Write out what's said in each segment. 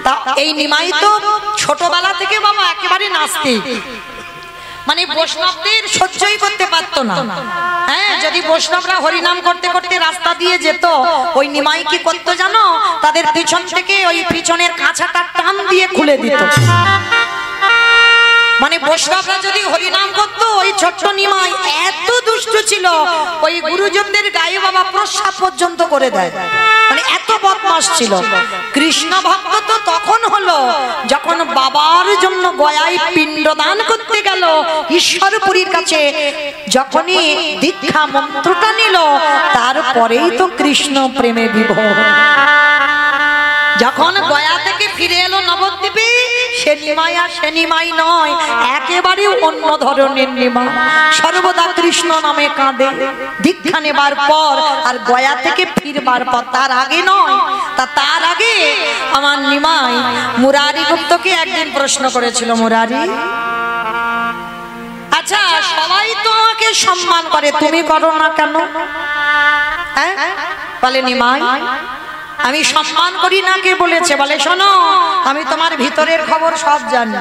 তা এই নিমাই তো ছোটবেলা থেকে বাবা একেবারে নাস্তিক, মানে বৈষ্ণবদের সহ্যই করতে পারতো না। হ্যাঁ, যদি বৈষ্ণবরা হরিনাম করতে করতে রাস্তা দিয়ে যেত, ওই নিমাই কি করতো জানো, তাদের পিছন থেকে ওই পিছনের কাঁচাটা টান দিয়ে খুলে দিত। মানে বৈষ্ণবরা যদি হরিনাম করতো, ওই ছোট্ট নিমাই এত দুষ্ট ছিল, ওই গুরুজনদের গায়ে বাবা প্রস্রাব পর্যন্ত করে দেয়, মানে এত বদমাশ ছিল। কৃষ্ণ ভক্ত তো তখন হলো যখন বাবার জন্য গয়ায় পিণ্ডদান করতে গেল ঈশ্বরপুরীর কাছে, যখনই দীক্ষা মন্ত্রটা নিল, তারপরেই তো কৃষ্ণ প্রেমে বিভোর। যখন গয়া থেকে ফিরে এলো নবদ্বীপে, সে নিমাই আর সে নিমাই নয়, একেবারে অন্য ধরনের নিমাই, সর্বদা কৃষ্ণ নামে কাঁদে দীক্ষা নেবার পর আর গয়া থেকে ফিরবার পর। তার আগে নয়, তার আগে আমার নিমাই মুরারি গুপ্তকে একদিন প্রশ্ন করেছিল, মুরারি, আচ্ছা সবাই তো আমাকে সম্মান করে, তুমি করো না কেন? হ্যাঁ, বলে নিমাই আমি সম্মান করি না, কে বলেছে? বলে শোনো, আমি তোমার ভিতরের খবর সব জানি,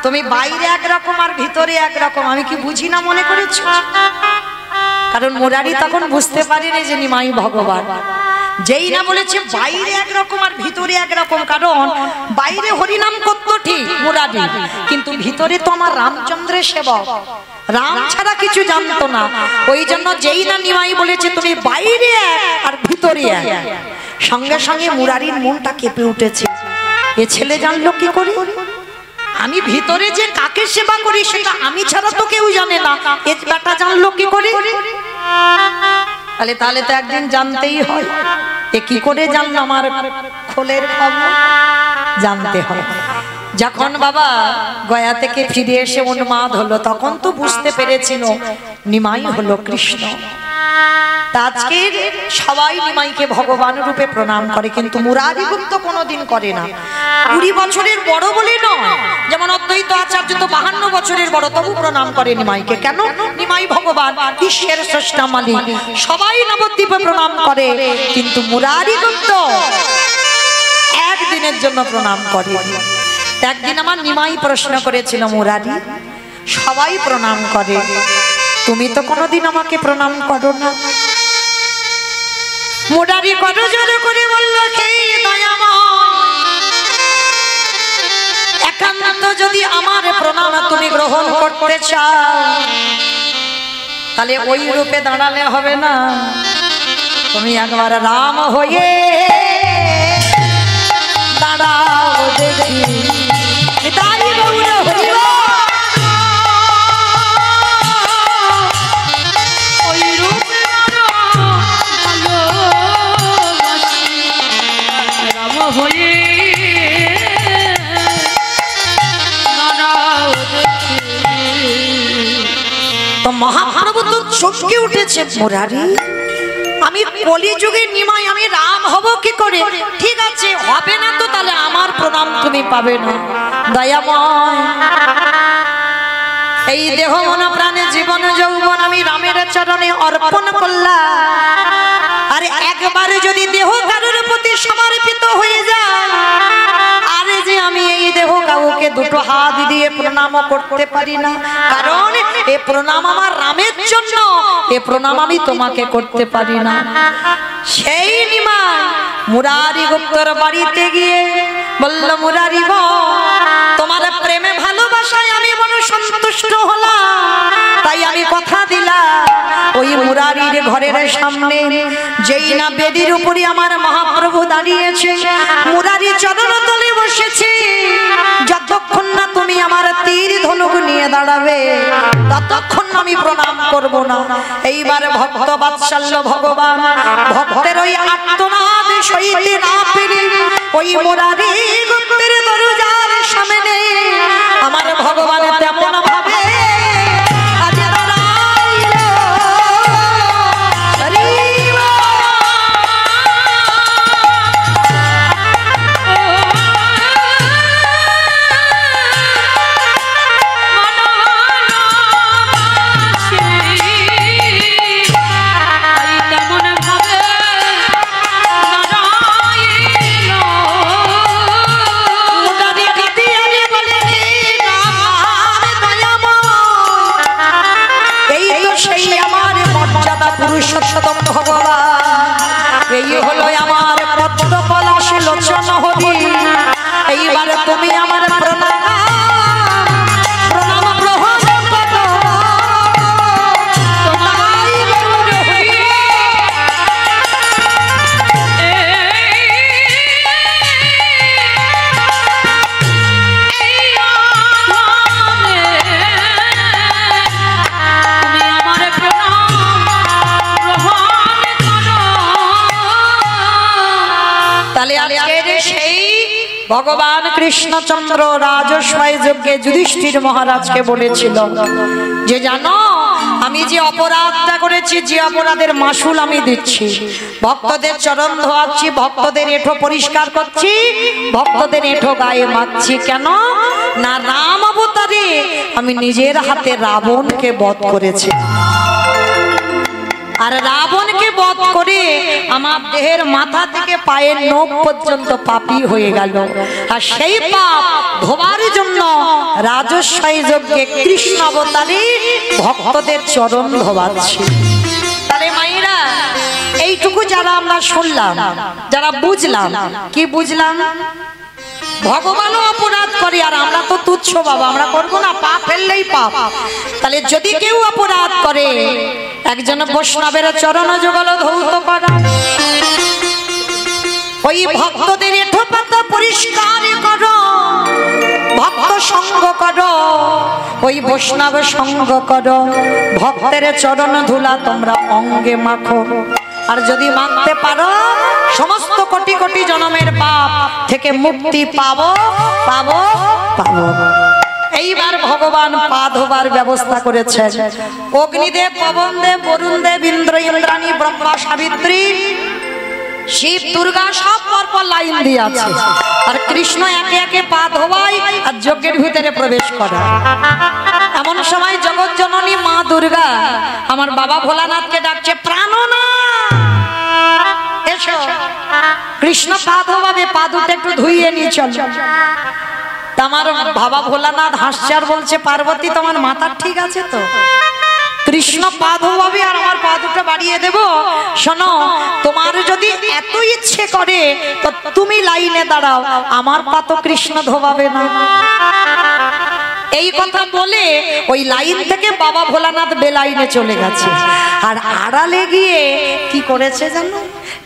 তুমি বাইরে একরকম আর ভিতরে একরকম, আমি কি বুঝি না মনে করেছো? কারণ মুরারি তখন বুঝতে পারেনি যে নিমাই ভগবান। যেই না বলেছে বাইরে একরকম আর ভিতরে একরকম, কারণ বাইরে হরিনাম করতো ঠিক মুরারি, কিন্তু ভিতরে তো আমার রামচন্দ্রের সেবক, রাম ছাড়া কিছু জানতো না। ওই জন্য যেই না নিমাই বলেছে তুমি বাইরে আর ভিতরে এক, সঙ্গে সঙ্গে মুরারির মনটা কেঁপে উঠেছে। এ ছেলে জানলো কি করে? আমি ভিতরে যে কাকে সেবা করি সেটা আমি ছাড়া তো কেউ জানে না, এ বেটা জানলো কি করে? তাহলে তো একদিন জানতেই হয়। এ কি করে জানলো আমার খোলের খবর? জানতে হয়। যখন বাবা গয়া থেকে ফিরে এসে উন্মাদ হলো, তখন তো বুঝতে পেরেছিল নিমাই হলো কৃষ্ণ। আজকে সবাই নিমাইকে ভগবান রূপে প্রণাম করে, কিন্তু মুরারি গুপ্ত কোনোদিন করে না। 20 বছরের বড় বলে নয়, যেমন অদ্বৈত আচার্য তো 52 বছরের বড়, তবু প্রণাম করে নিমাইকে। কেন? নিমাই ভগবান, বিশ্বের স্রষ্টা মালিক, সবাই নবদ্বীপে প্রণাম করে, কিন্তু মুরারি গুপ্ত একদিনের জন্য প্রণাম করে। একদিন আমার নিমাই প্রশ্ন করেছিল, মুরারি সবাই প্রণাম করে, তুমি তো কোনোদিন আমাকে প্রণাম করো না। মুরারি কত জোর করে বলল, সেই একান্ত যদি আমার প্রণাম তুমি গ্রহণ করতে চাও, তাহলে ওই রূপে দাঁড়ালে হবে না, তুমি একবার রাম হয়ে দাঁড়াও দেখি। তাই গৌর হরিব তো মহাপ্রভু তো চমকে উঠেছে, মুরারি আমি কলিযুগের নিমাই, আমি রাম হব কি করে? ঠিক আছে, হবে না তো তাহলে আমার প্রণাম তুমি পাবে না। দয়াময়, এই দেহ মন প্রাণে জীবন যৌবন আমি রামের চরণে অর্পণ করলাম, আরে একবারে যদি দেহ কারোর প্রতি সমর্পিত হয়ে যায়, আরে যে আমি এই দেহ কাউকে দুটো হাত দিয়ে প্রণাম করতে পারি না, কারণ এ প্রণাম আমার রামের জন্য, এ প্রণাম আমি তোমাকে করতে পারি না। সেই নিমাই মুরারি গুপ্তর বাড়িতে গিয়ে বলল, মুরারি গো, তোমার প্রেমে ভালোবাসায় আমি বড় সন্তুষ্ট হলাম, তাই আমি কথা দিলাম ওই মুরারির ঘরের সামনে যেই না বেদির উপরে আমার মহাপ্রভু দাঁড়িয়েছে, মুরারি চরণতলে বসেছে, যতক্ষণ না তুমি আমার তীর ধনুক নিয়ে দাঁড়াবে ততক্ষণ আমি প্রণাম করব না। এইবার ভক্ত বাৎসল্য ভগবান ভক্তের ওই আর্তনাদ সইতে না পেরে ওই মুরারি গুপ্তের দরজার সামনে আমার ভগবান তেমন ভাবে ভগবান কৃষ্ণচন্দ্র রাজস্বায় যজ্ঞে যুধিষ্ঠির মহারাজকে বলেছিল যে জানো আমি যে অপরাধটা করেছি, যে অপরাধের মাসুল আমি দিচ্ছি, ভক্তদের চরণ ধোয়াচ্ছি, ভক্তদের এঁঠো পরিষ্কার করছি, ভক্তদের এঁঠো গায়ে মাখছি। কেন না রাম অবতারে আমি নিজের হাতে রাবণকে বধ করেছি, আর রাবণকে বধ করে আমার দেহের মাথা থেকে পায়ের নখ পর্যন্ত পাপী হয়ে গেল। আর সেই পাপ ধোবার জন্য রাজস্বায় যজ্ঞে কৃষ্ণ অবতারে ভক্তদের চরণ ধোয়াচ্ছি। তাহলে মায়েরা এইটুকু যারা আমরা শুনলাম, যারা বুঝলাম, কি বুঝলাম? ভগবানও অপরাধ করে আর আমরা তো তুচ্ছ বাবা, আমরা করবো না, পাপ ফেললেই পাপ। তাহলে যদি কেউ অপরাধ করে একজন বৈষ্ণবের চরণ যুগল ধৌত করা, ওই ভক্তদের এঁঠো পাতা পরিষ্কার করো, ভক্ত সঙ্গ করো, ওই বৈষ্ণব সঙ্গ করো, ভক্তের চরণ ধুলা তোমরা অঙ্গে মাখো। আর যদি মানতে পারো সমস্ত কোটি কোটি জন্মের পাপ থেকে মুক্তি পাবো পাবো পাবো। এইবার ভগবান পা ধোবার ব্যবস্থা করেছেন। অগ্নিদেব, পবনদেব, বরুণদেব, ইন্দ্র, ইন্দ্রাণী, ব্রহ্মা, সাবিত্রী, শিব, দুর্গা সব পরপর লাইন দিয়ে আছে, আর কৃষ্ণ একে একে পা ধোয়ায় আর যজ্ঞের ভিতরে প্রবেশ করে। এমন সময় জগৎ জননী মা দুর্গা আমার বাবা ভোলানাথকে ডাকছে, প্রাণনাথ এসো। কৃষ্ণ পা ধোয়াবে, পা দুটো একটু ধুইয়ে নিয়ে চল। আমার বাবা ভোলানাথ হাসছে আর বলছে, পার্বতী তোমার মাথা ঠিক আছে তো? কৃষ্ণ পা ধোয়াবে আর আমার পা দুটো বাড়িয়ে দেব। শোনো, তোমার যদি এত ইচ্ছে করে তো তুমি লাইনে দাঁড়াও, আমার পা তো কৃষ্ণ ধোয়াবে না। এই কথা বলে ওই লাইন থেকে বাবা ভোলানাথ বেলাইনে চলে গেছে। আর আড়ালে গিয়ে কি করেছে জানো?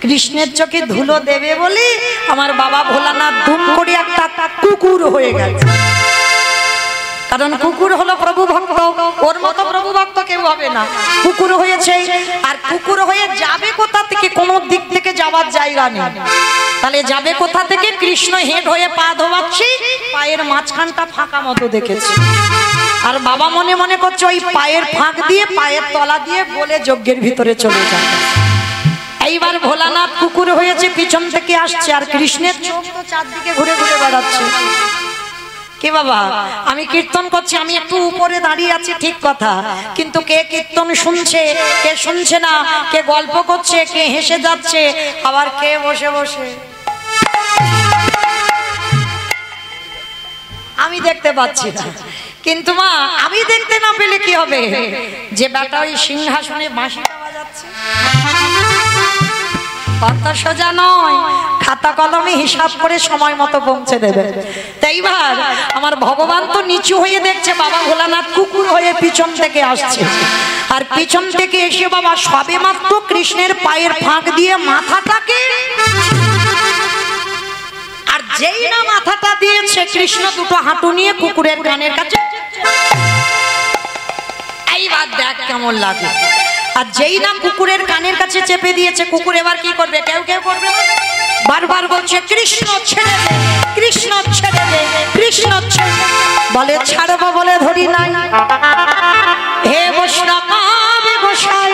কৃষ্ণের চোখে ধুলো দেবে বলে আমার বাবা ভোলানাথ দুম করে একটা কুকুর হয়ে গেছে। কারণ কুকুর হলো প্রভু ভক্ত, ওর মতো প্রভু ভক্ত কেউ হবে না। কুকুর হয়েছে, আর কুকুর হয়ে যাবে কোথা থেকে? কোন দিক থেকে যাওয়ার জায়গা নেই। তাহলে যাবে কোথা থেকে? কৃষ্ণ হেঁট হয়ে পা ধোয়াচ্ছি, পায়ের মাঝখানটা ফাঁকা মতো দেখেছে। আর বাবা মনে মনে করছে ওই পায়ের ফাঁক দিয়ে, পায়ের তলা দিয়ে বলে যজ্ঞের ভিতরে চলে যাবে। এইবার ভোলানাথ কুকুর হয়েছে, পিছন থেকে আসছে, আর কৃষ্ণের চোখ তো চারদিকে ঘুরে ঘুরে বেড়াচ্ছে। কি বাবা, আমি কীর্তন করছি, আমি একটু উপরে দাঁড়িয়ে আছি ঠিক কথা, কিন্তু কে কীর্তন শুনছে, কে শুনছে না, কে গল্প করছে, কে হেসে যাচ্ছে, আবার কে বসে বসে আমি দেখতে পাচ্ছি না। কিন্তু মা, আমি দেখতে না পেলে কি হবে? যে বেটা ওই সিংহাসনে বাঁশিটা বাজাচ্ছে, কথা সোজা নয়, খাতা কলমে হিসাব করে সময় মতো পৌঁছে দেবে। তাইবার আমার ভগবান তো নিচু হয়ে দেখছে, বাবা ভোলানাথ কুকুর হয়ে পিছন থেকে আসছে। আর পিছন থেকে এসে বাবা সবে মাত্র কৃষ্ণের পায়ের ফাঁক দিয়ে মাথাটাকে, আর যেই না মাথাটা দিয়েছে, কৃষ্ণ দুটো হাঁটু নিয়ে কুকুরের কানের কাছে। এইবার দেখ কেমন লাগে। আর যেই না কুকুরের কানের কাছে চেপে দিয়েছে, কুকুর এবার কি করবে? কেউ কেউ করবে, বারবার বলছে কৃষ্ণ ছেড়ে দে, কৃষ্ণ ছেড়ে দে, কৃষ্ণ ছেড়ে দে। বলে ছাড়বো বলে ধরি নাই। হে বৈষ্ণব গোসাই,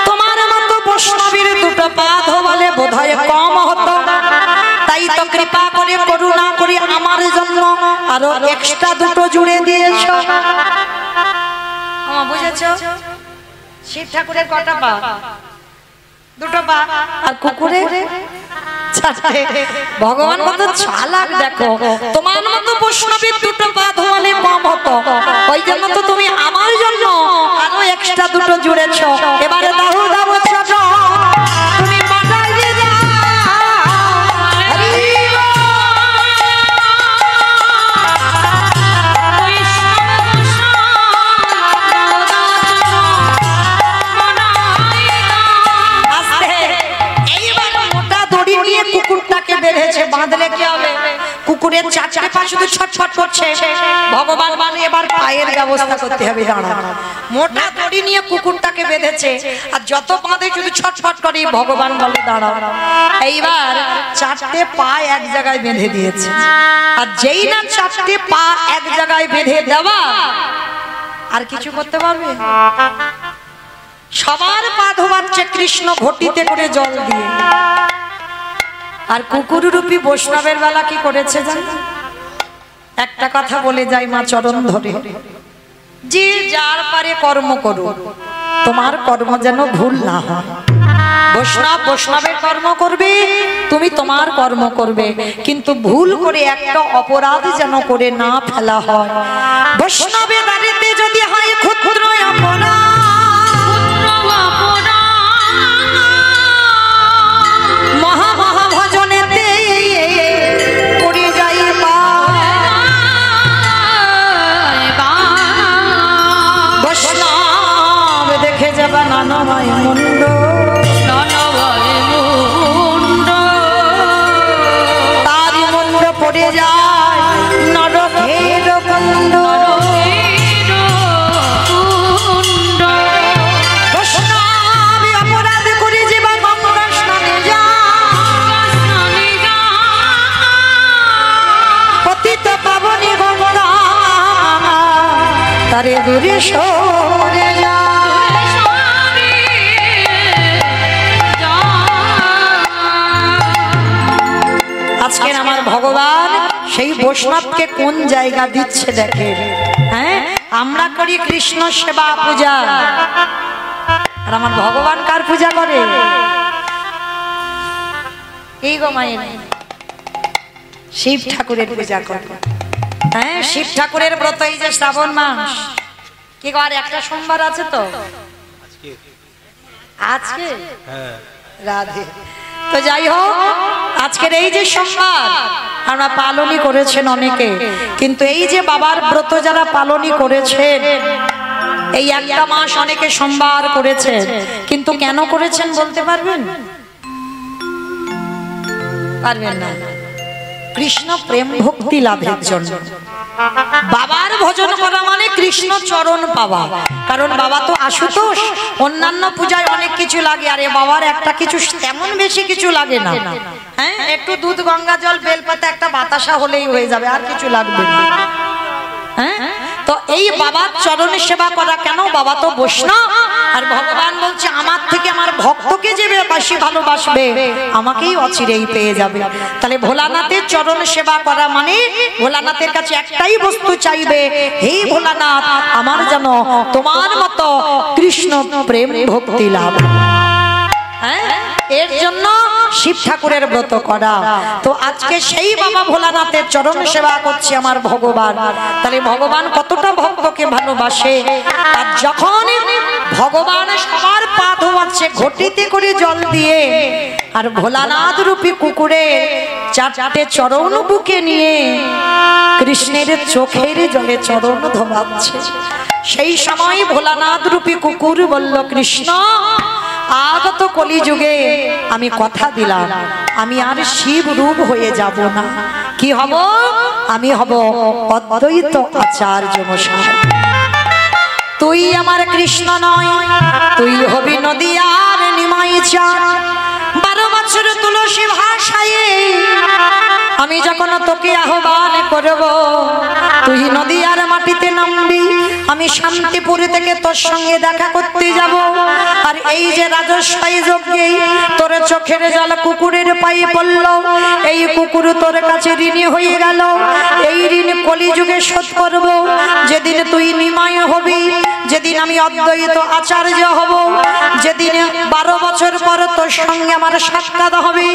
তোমার মতো বৈষ্ণবীর দুটো পা ধোয়ালে বোধহয় কম হতো, তাই তো কৃপা করে করুণা করে আমার জন্য আরো এক্সট্রা দুটো জুড়ে দিয়েছ। বুঝেছ? শিব ঠাকুরের কটা পা? দুটো পা। আর কুকুরের চারটে। ভগবান কত চালাক দেখো, তোমার মতো বৈষ্ণবীর দুটো পা ধোয়ালে কম হতো, ওই জন্য তো তুমি আমার জন্য আরো এক্সট্রা দুটো জুড়েছ। এবারে দাও দাও তুমি কুকুরটাকে বেঁধেছে, বাঁধলে কি হবে? কুকুরের চারটে পা শুধু ছটফট করছে। ভগবান মানে এবার পায়ের ব্যবস্থা করতে হবে। মোটা দড়ি নিয়ে কুকুরটাকে বেঁধেছে, আর যত বাঁধে শুধু ছটফট করে। ভগবান বলে দাঁড়াও। এইবার চারটে পা এক জায়গায় বেঁধে দিয়েছে, আর যেই না চারটে পা এক জায়গায় বেঁধে দেওয়া, আর কিছু করতে পারবে? সবার পা ধোয়াচ্ছে কৃষ্ণ ঘটিতে করে জল দিয়ে। আর কুকুর রূপী বৈষ্ণবের বেলা কি করেছে জানো? একটা কথা বলে যাই মা চরণ ধরে, যে যার পারে কর্ম করো, তোমার কর্ম যেন ভুল না হয়। বৈষ্ণব বৈষ্ণবের কর্ম করবে, তুমি তোমার কর্ম করবে, কিন্তু ভুল করে একটা অপরাধ যেন করে না ফেলা হয়। বৈষ্ণবের বাড়িতে যদি হয় ক্ষুদ্র অপরাধ, মহা মহা ভজনেতে পড়ে যাই বৈষ্ণব দেখে যাবা নানময় মুন্ড, তারি মুন্ড পড়ে যায় নরকের কুণ্ড। তারে দূরে সরে আজকের আমার ভগবান সেই বৈষ্ণবকে কোন জায়গা দিচ্ছে দেখেন। হ্যাঁ, আমরা করি কৃষ্ণ সেবা পূজা, আর আমার ভগবান কার পূজা করে? এই গো মায়ের শিব ঠাকুরের পূজা করে। হ্যাঁ, শিব ঠাকুরের ব্রত এই যে শ্রাবণ মাস, কি আর একটা সোমবার আছে তো আজকে, রাধে। তো যাই হোক, আজকের এই যে সোমবার আমরা পালনই করেছেন অনেকে, কিন্তু এই যে বাবার ব্রত যারা পালনই করেছেন, এই একটা মাস অনেকে সোমবার করেছেন, কিন্তু কেন করেছেন বলতে পারবেন? পারবেন না। কৃষ্ণ প্রেম ভক্তি লাভের জন্য। বাবার ভজন করা মানে কৃষ্ণ চরণ পাওয়া। কারণ বাবা তো আশুতোষ, অন্যান্য পূজায় অনেক কিছু লাগে, আরে বাবার একটা কিছু তেমন বেশি কিছু লাগে না। হ্যাঁ, একটু দুধ, গঙ্গা জল, বেলপাতা, একটা বাতাসা হলেই হয়ে যাবে, আর কিছু লাগবে না। হ্যাঁ, তো এই বাবার চরণে সেবা করা কেন? বাবা তো বৈষ্ণব, আর ভগবান বলছে আমার থেকে আমার ভক্তকে যে বেশি ভালোবাসবে আমাকেই অচিরেই পেয়ে যাবে। তাহলে ভোলানাথের চরণ সেবা করা মানে ভোলানাথের কাছে একটাই বস্তু চাইবে, হে ভোলানাথ, আমার যেন তোমার মতো কৃষ্ণ প্রেম ভক্তি লাভ। হ্যাঁ, এর জন্য শিব ঠাকুরের ব্রত করা। তো আজকে সেই বাবা ভোলানাথের চরণ সেবা করছে আমার ভগবান। তাহলে ভগবান কতটা ভক্তকে ভালোবাসে। আর যখন ভগবান সবার পা ধোয়াচ্ছে ঘটিতে করে জল দিয়ে, আর ভোলানাথ রূপী কুকুরের চারটে চরণ বুকে নিয়ে কৃষ্ণের চোখের জলে চরণ ধোয়াচ্ছে, সেই সময় ভোলানাথ রূপী কুকুর বলল, কৃষ্ণ আগত কলিযুগে আমি কথা দিলাম, আমি আর শিব রূপ হয়ে যাব না। কি হব? আমি হব অদ্বৈত আচার্য মশাই। তুই আমার কৃষ্ণ নয়, তুই হবি নদিয়ার নিমাই চাঁদ। 12 বছর তুলসী ভাষায় আমি যখন তোকে আহ্বান করব, তুই নদিয়ার মাটিতে নামবি, আমি শান্তিপুর থেকে তোর সঙ্গে দেখা করতে যাব। আর এই যে রাজস্বাই যজ্ঞে তোর চোখের জল কুকুরের পায়ে পড়ল, এই কুকুর তোর কাছে ঋণী হয়ে গেল, এই ঋণ কলিযুগে শোধ করব। যেদিন তুই নিমাই হবি, যেদিন আমি অদ্বৈত আচার্য হব, যেদিন 12 বছর পর তোর সঙ্গে আমার সাক্ষাৎ হবে,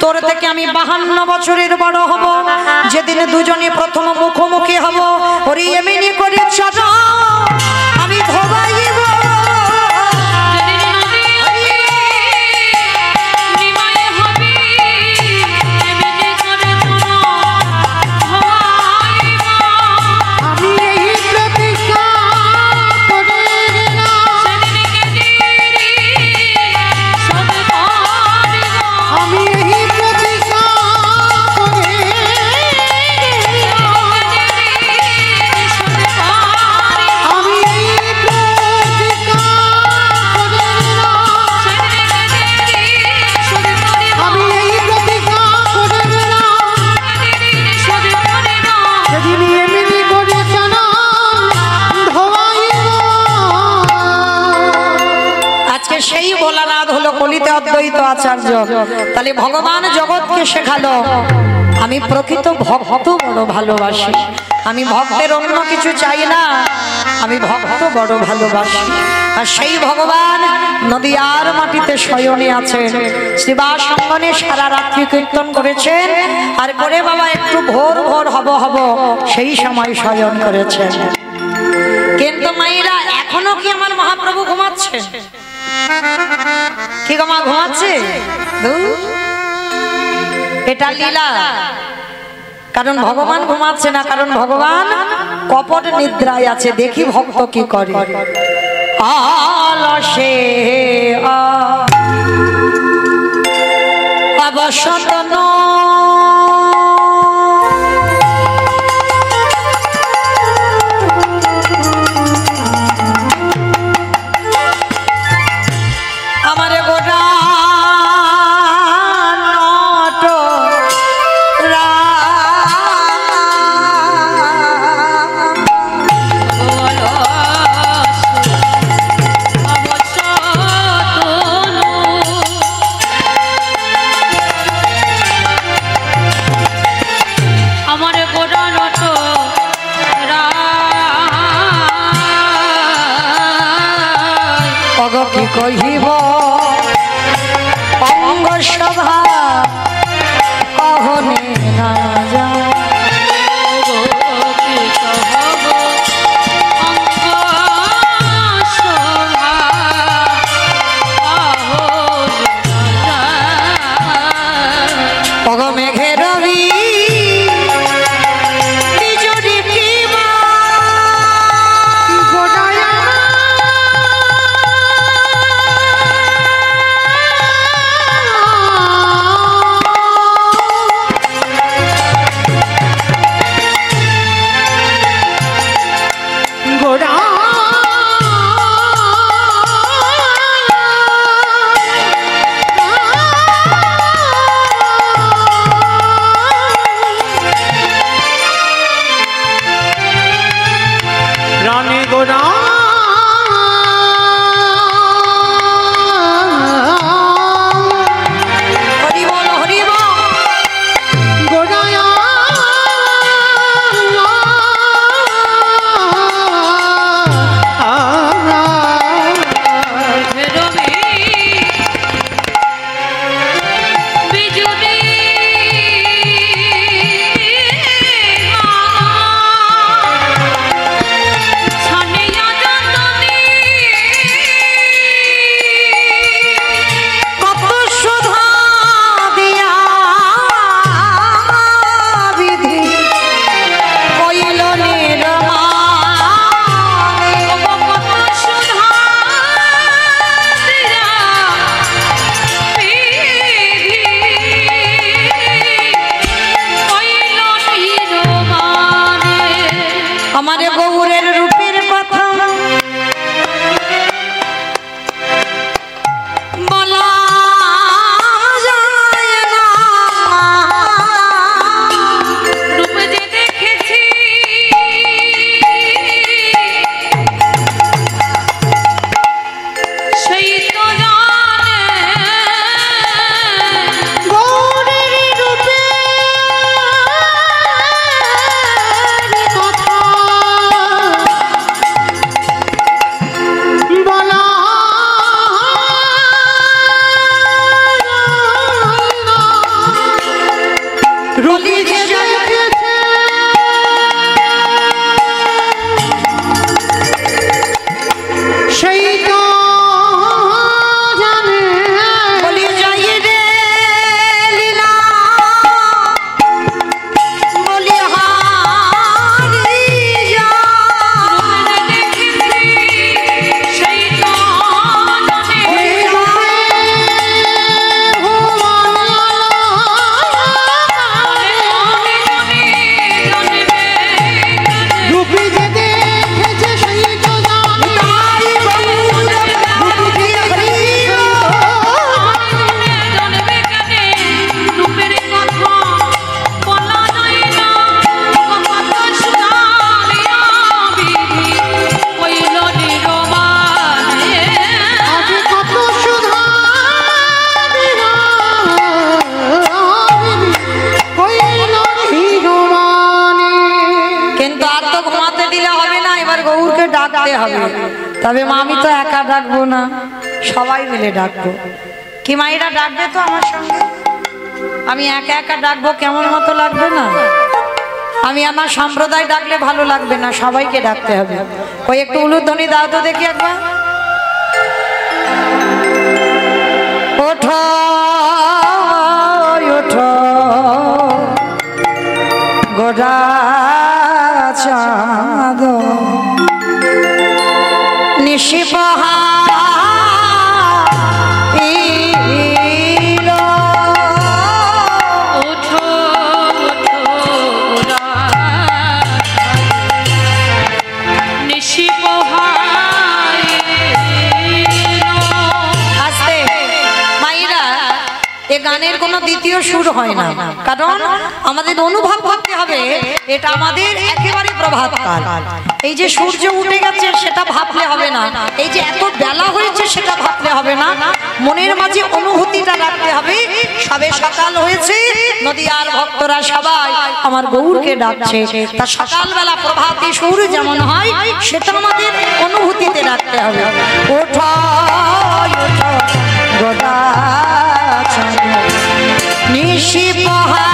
তোর থেকে আমি 52 বছরের বড় হব, যেদিন দুজনে প্রথম মুখোমুখি হব, ওরে এমনি করে চলো আমি ধোবাইব। অদ্বৈত আচার্য। তাহলে ভগবান জগৎকে শেখালো আমি প্রকৃত ভক্ত বড় ভালোবাসি, আমি ভক্তের অন্য কিছু চাই না, আমি ভক্ত বড় ভালোবাসি। আর সেই ভগবান নদিয়ার মাটিতে শয়নে আছেন, শিবাস সঙ্গনে সারা রাত্রি কীর্তন করেছেন, আর করে বাবা একটু ভোর ভোর হব সেই সময় শয়ন করেছেন। কিন্তু মায়েরা এখনো কি আমার মহাপ্রভু ঘুমাচ্ছে? কি গো মা, ঘুমাচ্ছে? এটা লীলা, কারণ ভগবান ঘুমাচ্ছে না, কারণ ভগবান কপট নিদ্রায় আছে। দেখি ভক্ত কি করে। আলসে অবসত আমার গোটা কি কহিব অঙ্গ সভা কহনে না যায়। মেঘের রবি গৌরকে ডাকতে হবে। তবে মা আমি তো একা ডাকবো না, সবাই মিলে ডাকবো। কি মায়েরা ডাকবে তো আমার সঙ্গে? আমি একা একা ডাকবো কেমন মতো লাগবে না? আমি আমার সম্প্রদায় ডাকলে ভালো লাগবে না, সবাইকে ডাকতে হবে। ওই একটু উলুধ্বনি দাও তো দেখি একবার। ওঠো ওঠো গোরা চাঁদ নিশি বহা গানের কোনো দ্বিতীয় সুর হয় না, কারণ আমাদের অনুভব করতে হবে এটা আমাদের একেবারে প্রভাতকাল। এই যে সূর্য উঠে গেছে সেটা ভাবলে হবে না, এই যে এত বেলা হয়েছে সেটা ভাবলে হবে না, মনের মাঝে অনুভূতিটা রাখতে হবে। সবে সকাল হয়েছে, নদিয়ার ভক্তরা সবাই আমার গৌরকে ডাকছে, তা সকালবেলা প্রভাতী সুর যেমন হয় সেটা আমাদের অনুভূতিতে রাখতে হবে। ওঠো ওঠো গোদা নিশি বহা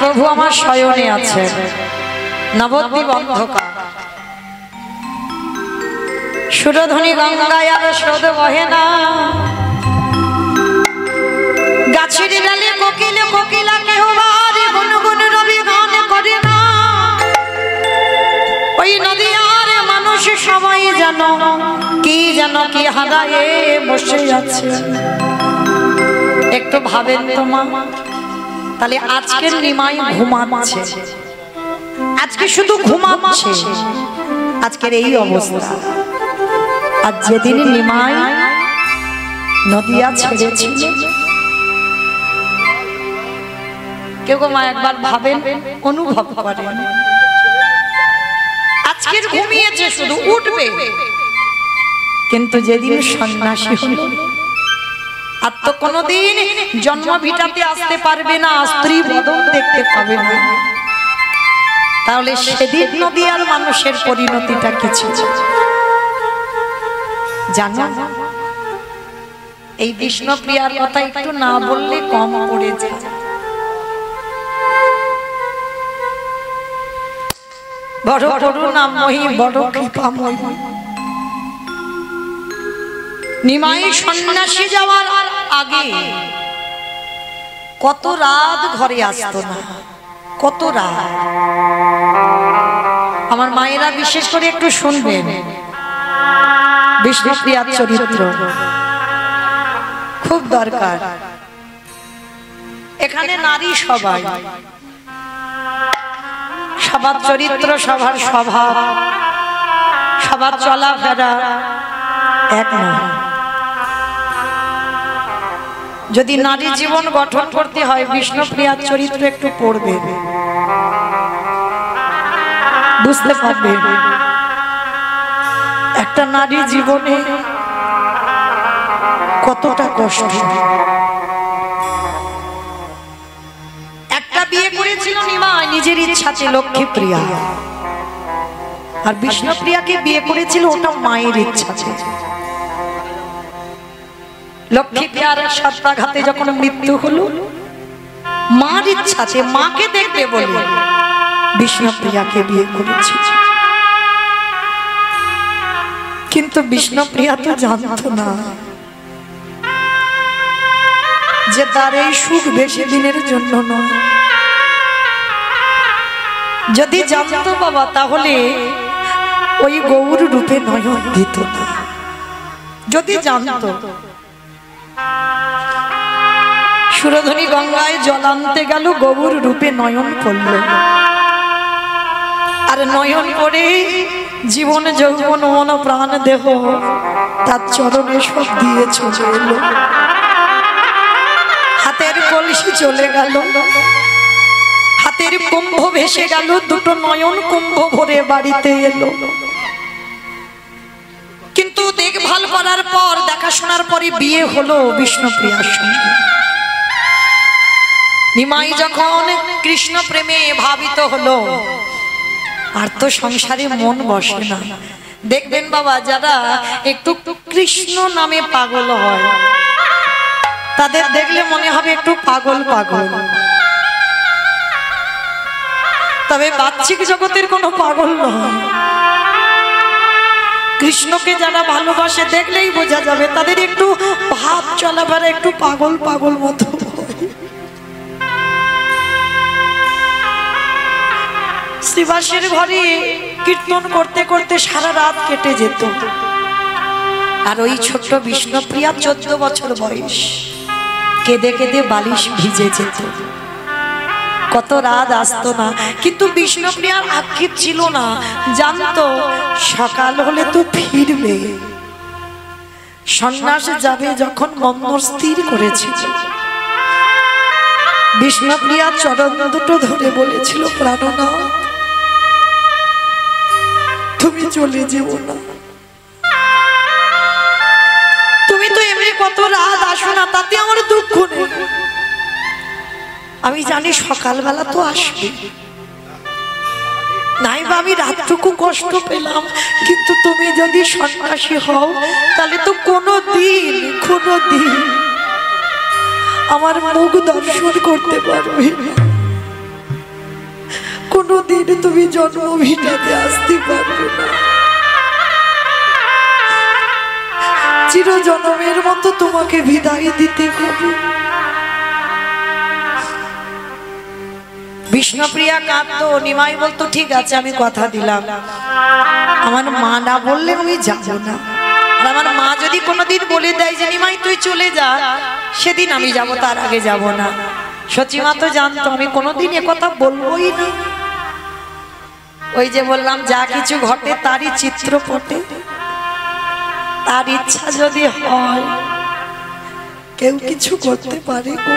প্রভু আমার শয়নে আছে, নবদ্বীপ অন্ধকার, সুরধ্বনি গঙ্গায় আর স্রোত বহে না, গাছের ডালে কোকিল কোকিলা কেহ বারে গুনগুন রবি গান করে না। ওই নদীয়ার মানুষ সবাই যেন কি হারায়ে বসে আছে। একটু ভাবেন তো মা, তাহলে আজকের নিমাই ঘুমাচ্ছে, আজকে শুধু ঘুমাচ্ছে, আজকের এই অবস্থা। আর যেদিন নিমাই নদিয়া ছেড়েছিল, কেউ মা একবার ভাবেন, অনুভব করেন, আজকের ঘুমিয়েছে শুধু, উঠবে, কিন্তু যেদিন সন্ন্যাসী হলো আর তো কোনোদিন জন্ম ভিটাতে আসতে পারবে না, স্ত্রী বদন দেখতে পাবে না, তাহলে সেদিন নদিয়ার মানুষের পরিণতিটা কি ছিল জানো? এই বিষ্ণুপ্রিয়ার কথা একটু না বললে কম পড়ে যায়। বড় করুণাময়ী, বড় কৃপাময়ী, নিমাই সন্ন্যাসী যাওয়ার আগে কত রাত ঘরে আসতো না, কত রাত। আমার মায়েরা বিশেষ করে একটু শুনবেন, বিষ্ণুপ্রিয়ার চরিত্র খুব দরকার। এখানে নারী সবাই, সবার চরিত্র, সবার স্বভাব, সবার চলাফেরা এক নয়। যদি নারী জীবন গঠন করতে হয় বিষ্ণুপ্রিয়ার চরিত্র একটু পড়বে, বুঝতে পারবে একটা নারী জীবনে কতটা কষ্ট। একটা বিয়ে করেছিল নিমাই নিজের ইচ্ছাতে, লক্ষ্মীপ্রিয়া, আর বিষ্ণুপ্রিয়াকে বিয়ে করেছিল ওটা মায়ের ইচ্ছাতে। লক্ষ্মীপ্রিয়ার সত্যাঘাতে যখন মৃত্যু হলো, মার ইচ্ছাতে, মাকে দেখবে বলে বিষ্ণুপ্রিয়াকে বিয়ে করেছিল। কিন্তু বিষ্ণুপ্রিয়া তো জানতো না যে তার এই সুখ বেশি দিনের জন্য নয়। যদি জানতো বাবা, তাহলে ওই গৌর রূপে নয়ন দিত না। যদি জানতো, সুরধনী গঙ্গায় জল আনতে গেল, গৌর রূপে নয়ন পড়ল, আর নয়ন পড়ে জীবন যৌবন মন প্রাণ দেহ তার চরণে সব দিয়ে চলে এলো। হাতের কলসি চলে গেল, হাতের কুম্ভ ভেসে গেল, দুটো নয়ন কুম্ভ ভরে বাড়িতে এলো। কিন্তু দেখভাল করার পর, দেখাশোনার পরে বিয়ে হলো বিষ্ণুপ্রিয়ার সঙ্গে। নিমাই যখন কৃষ্ণ প্রেমে ভাবিত হলো, আর তো সংসারে মন বসে না। দেখবেন বাবা, যারা একটু কৃষ্ণ নামে পাগল হয় তাদের দেখলে মনে হবে একটু পাগল পাগল, তবে বাহ্যিক জগতের কোনো পাগল নয়। কৃষ্ণকে যারা ভালোবাসে দেখলেই বোঝা যাবে তাদের একটু ভাব চলাফেরা একটু পাগল পাগল মতো। শ্রীবাসের ঘরে কীর্তন করতে করতে সারা রাত কেটে যেত, আর ওই ছোট্ট বিষ্ণুপ্রিয়া 14 বছর বয়স, কেঁদে কেঁদে বালিশ ভিজে যেত, কত রাত আসতো না। কিন্তু বিষ্ণুপ্রিয়ার আক্ষেপ ছিল না, জানতো সকাল হলে তো ফিরবে, সন্ন্যাস যাবে। যখন মন্দির স্থির করেছিল, বিষ্ণুপ্রিয়া চরণ দুটো ধরে বলেছিল, প্রাণনাথ তুমি চলে যেও না, তুমি তো এমনি কত রাত আসো না, তাতে আমার দুঃখ নেই। আমি জানি সকালবেলা তো আসবে, নাই বা আমি রাতটুকু কষ্ট পেলাম, কিন্তু তুমি যদি সন্ন্যাসী হও তাহলে তো কোনোদিন আমার মুখ দর্শন করতে পারবে না, কোনোদিন তুমি জন্মভিটাতে আসতে পারবে না, চিরজন্মের মতো তোমাকে বিদায় দিতে হবে। বিষ্ণুপ্রিয়া কাঁদতো, নিমাই বলতো ঠিক আছে আমি কথা দিলাম, আমার মা না বললে আমি যাব না, আর আমার মা যদি কোনোদিন বলে দেয় যে নিমাই তুই চলে যা, সেদিন আমি যাব, তার আগে যাব না। সচিমা তো জানতো আমি কোনোদিন এ কথা বলবোই না। ওই যে বললাম, যা কিছু ঘটে তারই চিত্রপটে, তার ইচ্ছা যদি হয় কেউ কিছু করতে পারে গো।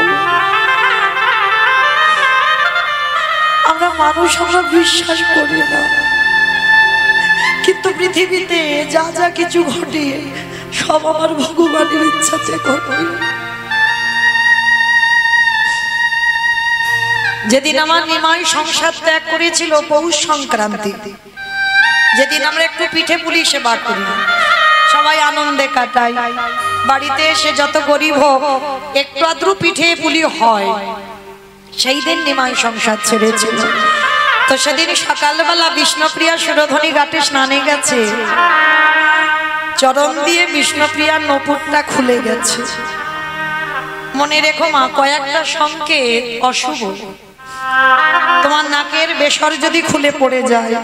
আমরা মানুষ, আমরা বিশ্বাস করি না, কিন্তু পৃথিবীতে যা যা কিছু ঘটে সব আমার ভগবানের ইচ্ছাতে ঘটে। যেদিন আমার নিমাই সংসার ত্যাগ করেছিল পৌষ সংক্রান্তি, যেদিন আমরা একটু পিঠে পুলি সেবা করি, সবাই আনন্দে কাটাই, বাড়িতে এসে যত গরিব হোক একটু আদ্রু পিঠে পুলি হয়, সেই দিন নিমাই সংসার ছেড়েছিল। তো সেদিন সকালবেলা বিষ্ণুপ্রিয়া সুরধনী ঘাটে স্নানে গেছে, চরণ দিয়ে বিষ্ণুপ্রিয়ার নূপুরটা খুলে গেছে। মনে রেখো মা, কয়েকটা সংকেত অশুভ। তোমার নাকের বেসর যদি খুলে পড়ে যায়,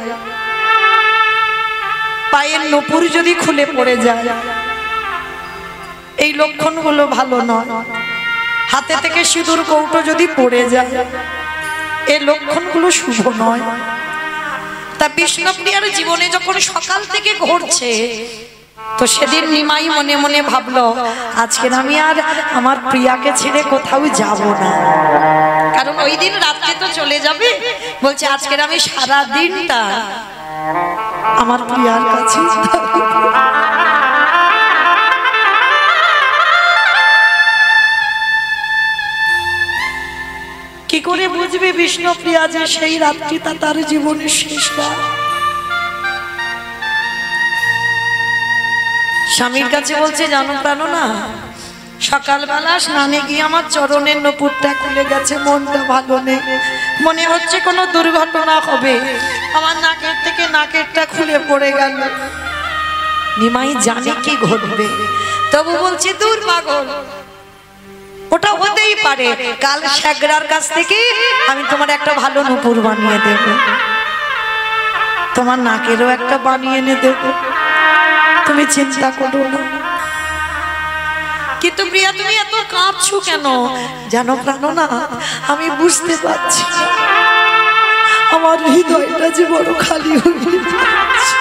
পায়ের নূপুর যদি খুলে পড়ে যায়, এই লক্ষণগুলো ভালো নয়। হাতে থেকে সিঁদুর কৌটো যদি পড়ে যায়, এই লক্ষণগুলো শুভ নয়। তা বিষ্ণুপ্রিয়ার জীবনে যখন সকাল থেকে ঘটছে, তো সেদিন নিমাই মনে মনে ভাবলো, আজকে আমি আর আমার প্রিয়াকে ছেড়ে কোথাও যাব না, কারণ ওই দিন রাত্রে তো চলে যাবে। বলছে আজকের আমি সারা দিনটা আমার প্রিয়ার কাছে। কি করে বুঝবে বিষ্ণুপ্রিয়া যে সেই রাত্রিটা তার জীবনের শেষ রাত? স্বামীর কাছে বলছে, জানো প্রাণ না, সকালবেলা স্নানে গিয়ে আমার চরণের নূপুরটা খুলে গেছে, মনটা ভালো নেই, মনে হচ্ছে কোনো দুর্ঘটনা হবে, আমার নাকের থেকে নাকেরটা খুলে পড়ে গেল। নিমাই জানে কি ঘটবে, তবু বলছে দূর পাগল, ওটা হতেই পারে, কাল শেখরার কাছ থেকে আমি তোমার একটা ভালো নূপুর বানিয়ে দেব, তোমার নাকেরও একটা বানিয়ে এনে দেব, তুমি চিন্তা করো না। কিন্তু প্রিয়া তুমি এত কাঁদছো কেন? জানো প্রাণ না, আমি বুঝতে পারছি আমার হৃদয়টা যে বড় খালি হয়ে যাচ্ছে।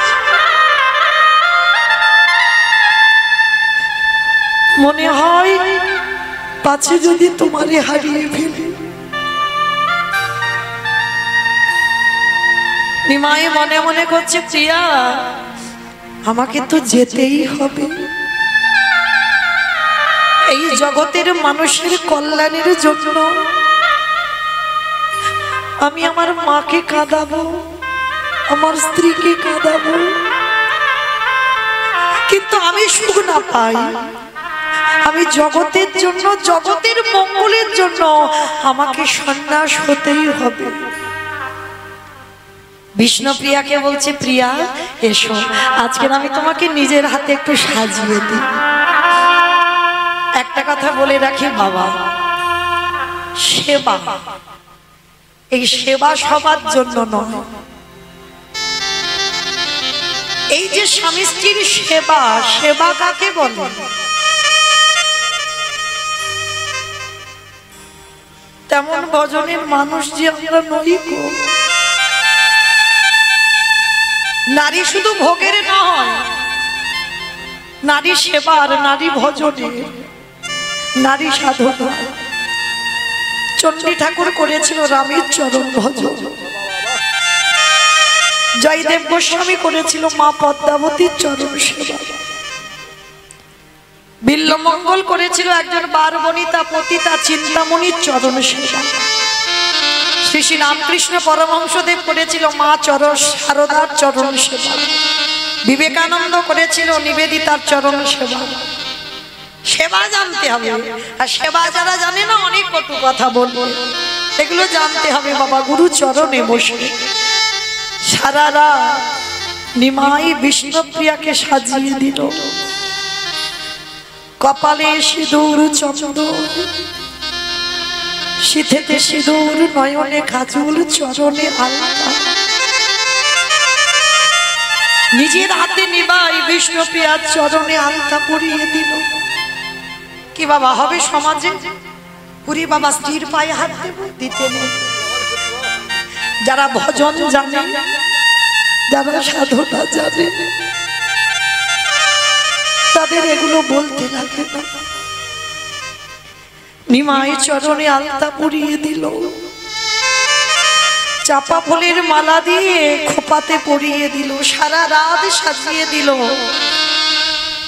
মনে হয় পাছে যদি তোমারে হারিয়ে ফেলি। নিমাই মনে মনে করছে, প্রিয়া আমাকে তো যেতেই হবে, এই জগতের মানুষের কল্যাণের জন্য আমি আমার মাকে কাঁদাবো, আমার স্ত্রীকে কাঁদাবো, কিন্তু আমি সুখ না পাই। আমি জগতের জন্য, জগতের মঙ্গলের জন্য আমাকে সন্ন্যাস হতেই হবে। বিষ্ণুপ্রিয়াকে বলছে, প্রিয়া এসো, আজকে আমি তোমাকে নিজের হাতে একটু সাজিয়ে দিই। একটা কথা বলে রাখি বাবা, সেবা, এই সেবা সবার জন্য নয়। এই যে স্বামী স্ত্রীর সেবা, সেবা কাকে বলে? তেমন ভজনের মানুষ যে আমরা নই গো। নারী শুধু ভোগের নয়, নারী সেবার, নারী ভজনের, নারী সাধনা। চণ্ডী ঠাকুর করেছিল রামের চরণ ভজন, জয়দেব গোস্বামী করেছিল মা পদ্মাবতীর চরণ সেবা, বিল্লমঙ্গল করেছিল একজন বারবনিতা পতিতা চিন্তামণির চরণ সেবা, শ্রী শ্রী রামকৃষ্ণ পরমহংসদেব করেছিল মা শারদার চরণ সেবা, বিবেকানন্দ করেছিল নিবেদিতার চরণ সেবা। সেবা জানতে হবে, আর সেবা যারা জানে না অনেক কটু কথা বলবো, এগুলো জানতে হবে বাবা। গুরু চরণে বসে সারা রাত নিমাই বিষ্ণুপ্রিয়াকে সাজিয়ে দিল। কপালে সিঁদুর চন্দন, সিঁথিতে সিঁদুর, নয়নে কাজল, চরণে আলতা। নিজের হাতে নিমাই বিষ্ণুপ্রিয়ার চরণে আলতা পরিয়ে দিল। কি বাবা হবে সমাজে? পুরি বাবা স্ত্রীর পায়ে হাত দেব, দিতে নেই। যারা ভজন জানে, যারা সাধনা জানে, তাদের এগুলো বলতে লাগে না। নিমাই চরণে আলতা পরিয়ে দিল, চাপা ফুলের মালা দিয়ে খোপাতে পরিয়ে দিল, সারা রাত সাজিয়ে দিল।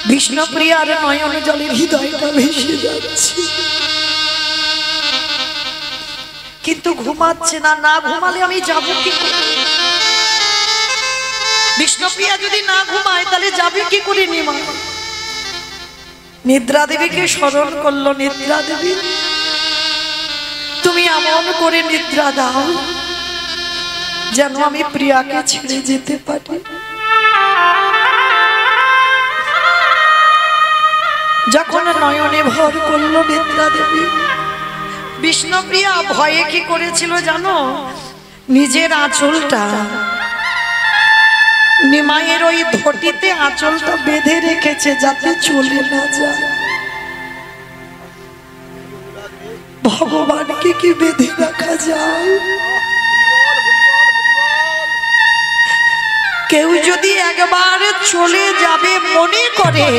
বিষ্ণুপ্রিয়ার নয়ন জলের হৃদয়টা ভেসে যাচ্ছে, কিন্তু ঘুমাচ্ছে না। না ঘুমালে আমি যাবো কি করে? বিষ্ণুপ্রিয়া যদি না ঘুমায় তাহলে যাবে কি করে? নিমাই নিদ্রা দেবীকে স্মরণ করলো। নিদ্রা দেবী, তুমি এমন করে নিদ্রা দাও যেন আমি প্রিয়াকে ছেড়ে যেতে পারি। যখন নয়নে ভর করলো নিদ্রা দেবী, বিষ্ণুপ্রিয়া ভয়ে কি করেছিল জানো? নিজের আঁচলটা নিমাইয়ের ওই ধটিতে আঁচলটা বেঁধে রেখেছে যাতে চলে না যায়। ভগবানকে কি বেঁধে রাখা যায়? কেউ যদি একবার চলে যাবে মনে করে,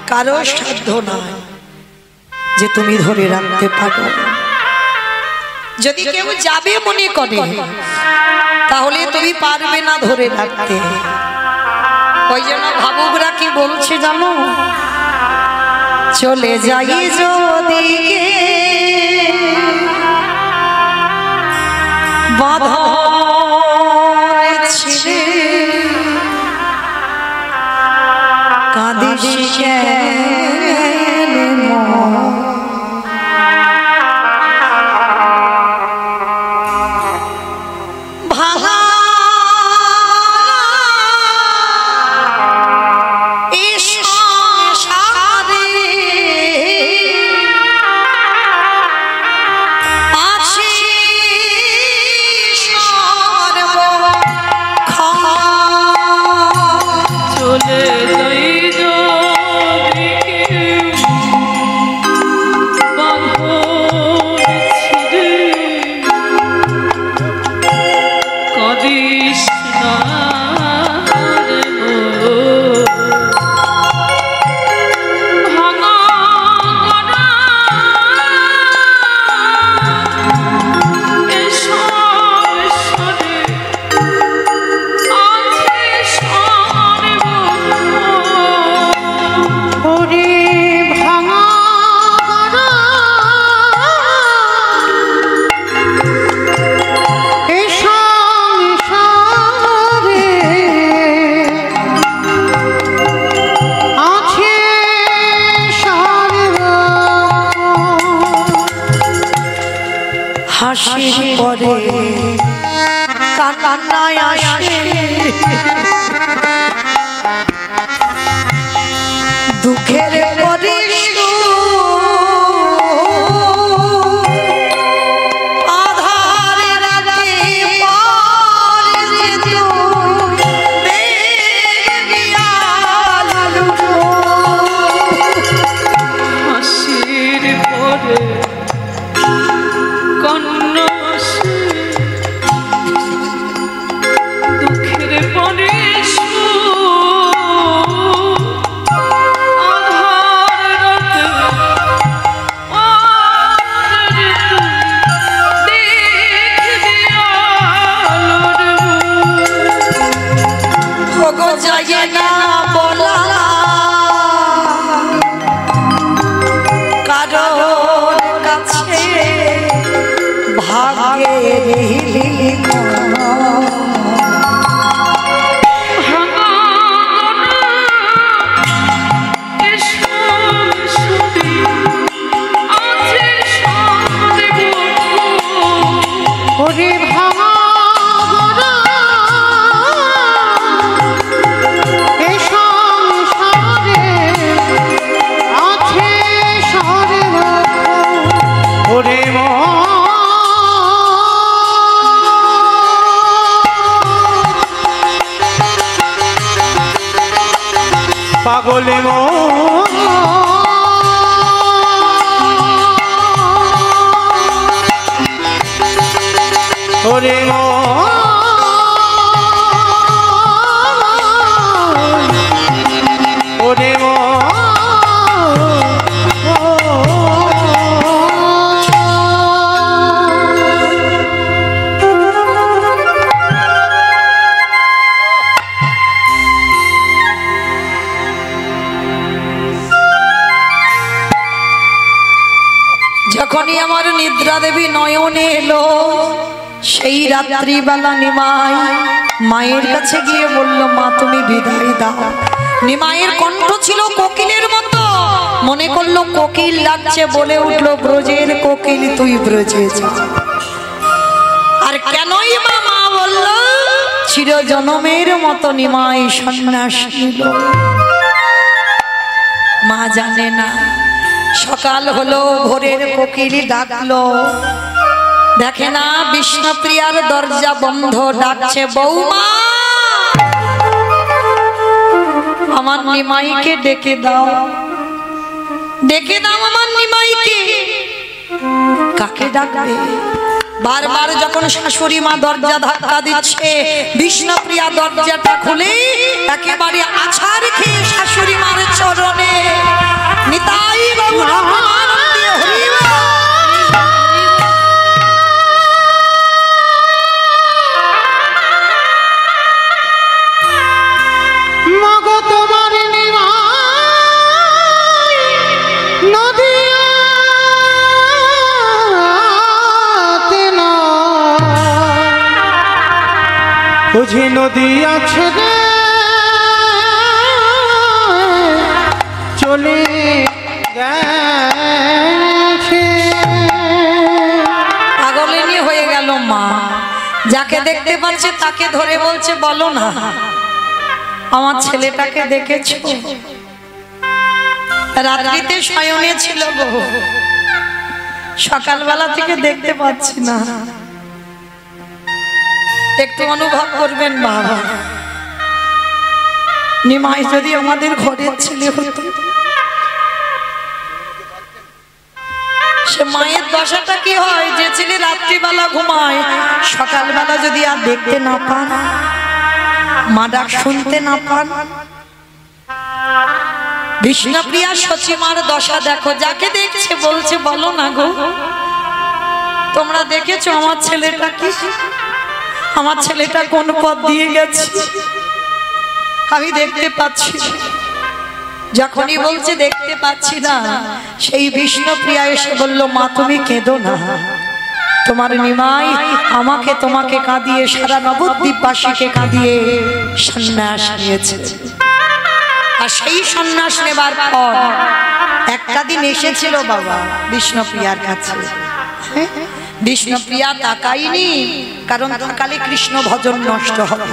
কারো সাধ্য নয় যে তুমি ধরে রাখতে পারো। যদি কেউ যাবে মনে করে তাহলে তুমি পারবে না ধরে রাখতে। ওই জন্য ভাবুকরা কি বলছে জানো? চলে যাই যদি বাঁধন ছিঁড়ে, কাঁদিস কেন ভাঙা হাসির পরে কান্নায় আসে, দুঃখের পরে পাগলে ওরে ওরে যখনই আমার নিদ্রা দেবী নয়নে এলো, সেই রাত্রিবেলা নিমাই মায়ের কাছে গিয়ে বলল, মা তুমি বিদায় দাও। নিমাইয়ের কণ্ঠ ছিল কোকিলের মতো, মনে করলো কোকিল লাগছে, বলে উঠলো, ব্রজের কোকিল তুই ব্রজে যা। আর কেনই বা মা বলল? চিরজনমের মতো নিমাই সন্ন্যাস নিল। মা জানে না। সকাল হলো, ভোরের কোকিল ডাকলো, দেখে না বিষ্ণুপ্রিয়ার দরজা বন্ধ, ডাকছে বৌমা আমার নিমাইকে ডেকে দাও, ডেকে দাও আমার নিমাইকে। কাকে ডাকবে? বারবার যখন শাশুড়ি মা দরজা ধাক্কা দিচ্ছে, বিষ্ণুপ্রিয়া দরজাটা খুলে একেবারে আছাড় খেয়ে শাশুড়ি মার চরণে নিতাই বাবু বুঝি নদী আছে রে চলে গেছে। পাগলিনী হয়ে গেল মা, যাকে দেখতে পাচ্ছে তাকে ধরে বলছে বলো না আমার ছেলেটাকে দেখেছো? রাত্রিতে শয়নে ছিল গো, সকালবেলা থেকে দেখতে পাচ্ছি না। একটু অনুভব করবেন বাবা, নিমাই যদি আমাদের ঘরের ছেলে হতো, সে মায়ের দশাটা কি হয়? যে ছেলে রাত্রিবেলা ঘুমায়, সকালবেলা যদি আর দেখতে না পান, মা ডাক শুনতে না পান। বিষ্ণুপ্রিয়া সচিমার দশা দেখো, যাকে দেখছে বলছে বলো না গো তোমরা দেখেছো আমার ছেলেটা কি? আমার ছেলেটা কোন পথ দিয়ে গেছে আমি দেখতে পাচ্ছি। যখনই বলছে দেখতে পাচ্ছি না, সেই বিষ্ণুপ্রিয়া এসে বলল মা তুমি কেঁদো না, তোমার নিমাই আমাকে তোমাকে কাঁদিয়ে সারা নবদ্বীপবাসীকে কাঁদিয়ে সন্ন্যাস নিয়েছে। আর সেই সন্ন্যাস নেবার পর একটা দিন এসেছিল বাবা বিষ্ণুপ্রিয়ার কাছে। বিষ্ণুপ্রিয়া তাকাইনি, কারণ তাকালে কৃষ্ণ ভজন নষ্ট হবে।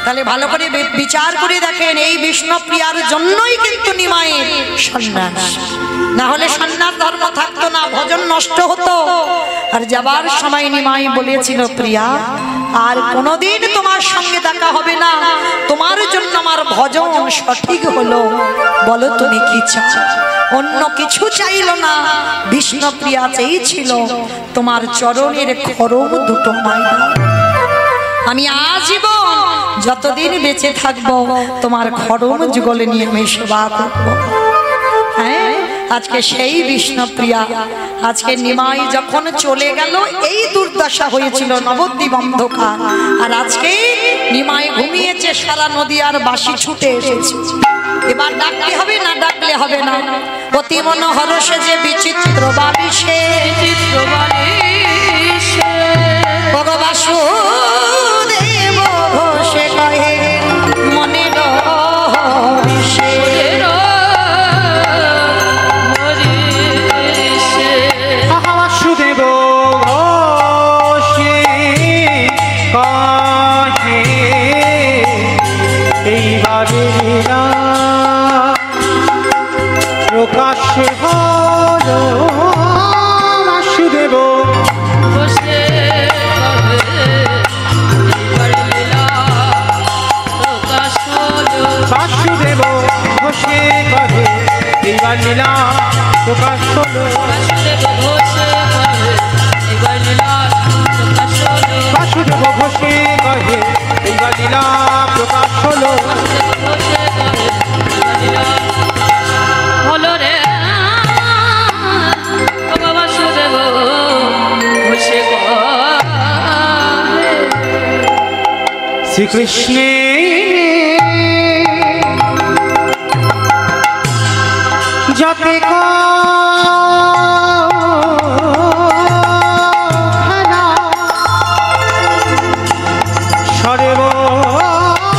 তাহলে ভালো করে বিচার করে দেখেন, এই বিষ্ণুপ্রিয়ার জন্যই কিন্তু নিমাইয়ের সন্ন্যাস, না হলে সন্ন্যাস ধর্ম থাকতো না, ভজন নষ্ট হতো। আর যাবার সময় নিমাই বলেছিল প্রিয়া আর কোনোদিন তোমার সঙ্গে দেখা হবে না, তোমার জন্য আমার ভজন সঠিক হলো, বলো তুমি কি চাও? অন্য কিছু চাইল না, বিষ্ণুপ্রিয়া চেয়েছিল তোমার চরণের খড়ম দুটো মাই দাও, আমি আজীবন যতদিন বেঁচে থাকবো তোমার খড়ম যুগলে নিয়ে আমি সেবা করবো। হ্যাঁ, আজকে সেই বিষ্ণুপ্রিয়া, আজকে নিমাই যখন চলে গেল এই দুর্দশা হয়েছিল, নবদ্বীপ অন্ধকার। আর আজকে নিমাই ঘুমিয়েছে, সারা নদী আর বাসি ছুটে এসেছে। এবার ডাকলে হবে না, ডাকলে হবে না। অতি মনোহর সে যে বিচিত্র বাবিশে, বাসুদেব ঘোষে কহে মনে রহিষে, বাসুদেব ঘোষে কহে এইবারে লীলা প্রকাশ হলো। বাসুদেব ঘোষে বাসুদেব ঘোষে কহে এইবার লীলা প্রকাশ হলো। বাসুদেব ঘোষে কহে এইবার লীলা প্রকাশ হলো। হলো রে বাসুদেব ঘোষে শ্রীকৃষ্ণে যাতে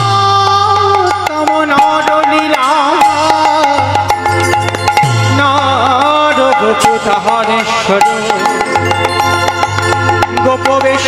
সর্বোত্তম নরলীলা নরগোপধরেশ্বর গোপবেশ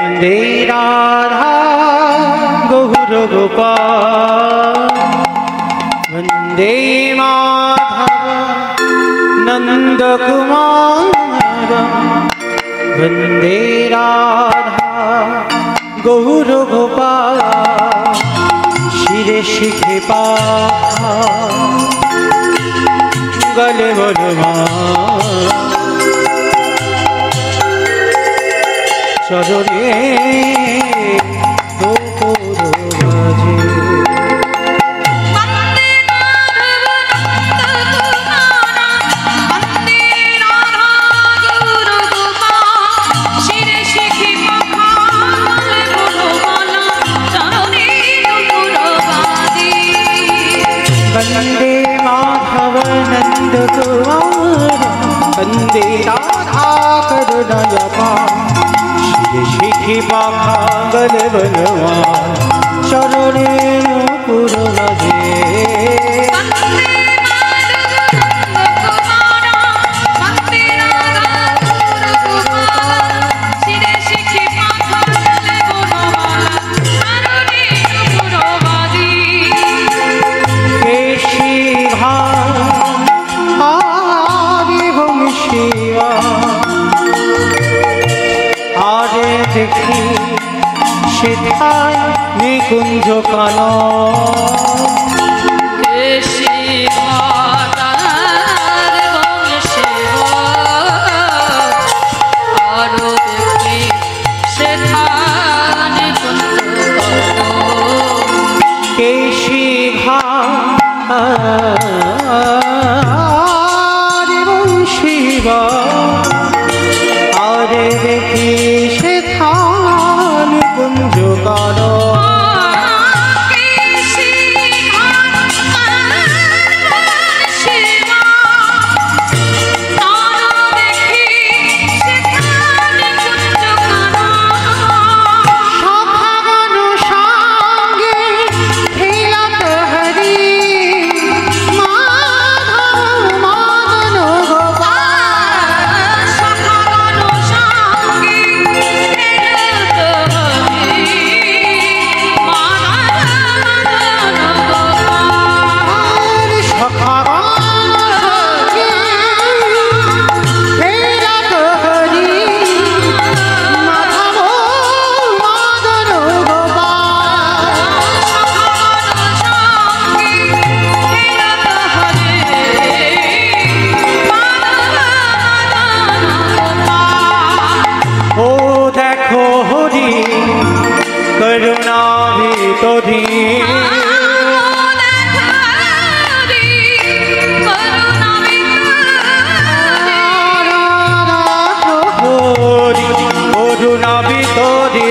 वन्दे राधा गौरगोपाल वन्दे माधव नन्दकुमार वन्दे राधा गौरगोपाल शिरे शिखे पाखा गले बलवान চরণে দুপুর বাজে वन्दे माधव नंद कुमार वन्दे राधा करुणा শিখি পাখা গলে বলবান চরণে নূপুর বাজে দেখি সেথায় নিকুঞ্জ কানন কেশি ঘাট শিবা আরে দেখি কুঞ্জ কানন করুণা ভিতরি করুণা ভিতরি